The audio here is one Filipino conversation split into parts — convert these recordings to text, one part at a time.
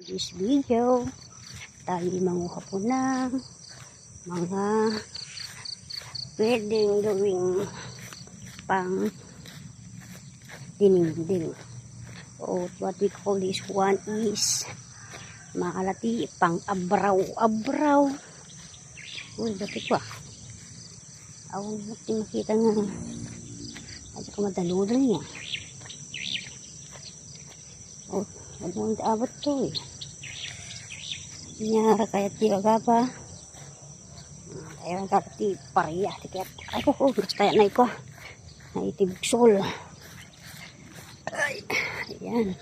This video, tayo manguha po ng mga pwedeng gawing pang dinding. O what we call this one is maalati pang abraw. Uy, dati ko awan natin makita nga. At saka madaludol niya. Oh, wag mo abot to eh. Nyara kaya tiyaga pa. Kaya kakati pariya. Tiket. Ay ko, kaya na iko. Naitibugsol. Ay, ayan.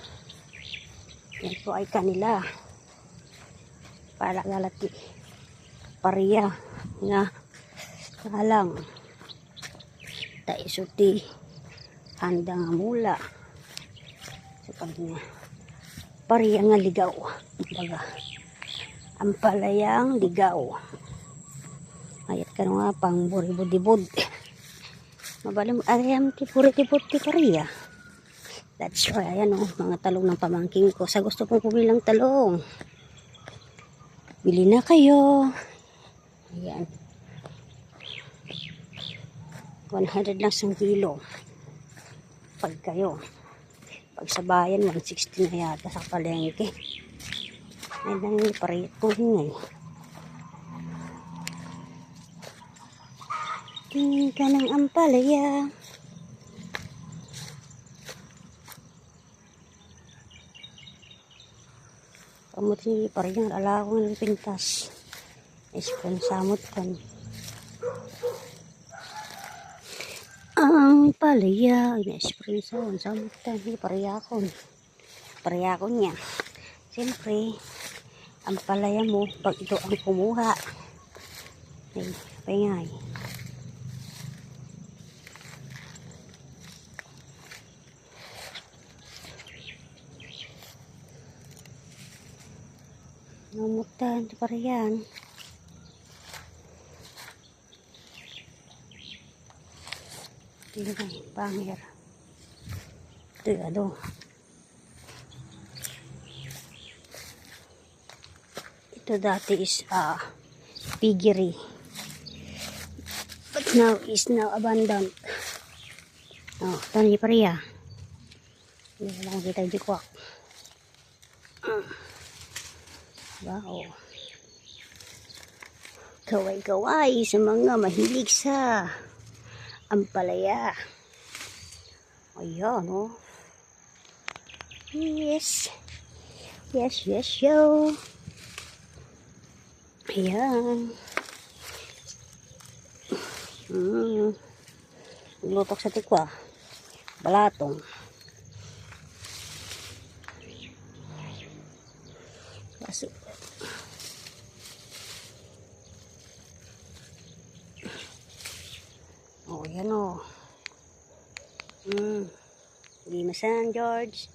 Yan po ay kanila. Para galati pariya nga kalang taisuti handa nga mula sa kanya pariya nga ligaw baga ang palayang ligaw ayat ka nga pang buribudibod mabalim ayam ti buribudibod ti pariya. That's why ayan o mga talong ng pamangking ko sa gusto kong pumilang talong bili na kayo. Ayan. 100 lang isang kilo. Pag kayo. Pag sa bayan, 160 na yata sa palengke. Ay, nang parehit ko hingay. Tingin ka ng ampalaya. Kamuti parehang alakong ng pintas. Ispon samot kan. Ang palaya, ina-spray sa samot kan. Parehakon niya. Siyempre, ang palaya mo, pag ito ang kumuha. Ay, pangay. Namutan, ito parehan. Tingnan, pangir. Ito, ano. Ito dati is piggery. But now is now abandoned. Oh, ito na yung pareha. Hindi ko lang kita yung dikwak. Wow. Kaway-kaway sa mga mahilig sa ampalaya. Ayan, oh. Yes. Yo. Ayan. Lutok sa tikwa. Balatong. Baso. Oh, yan o. Limasan, George.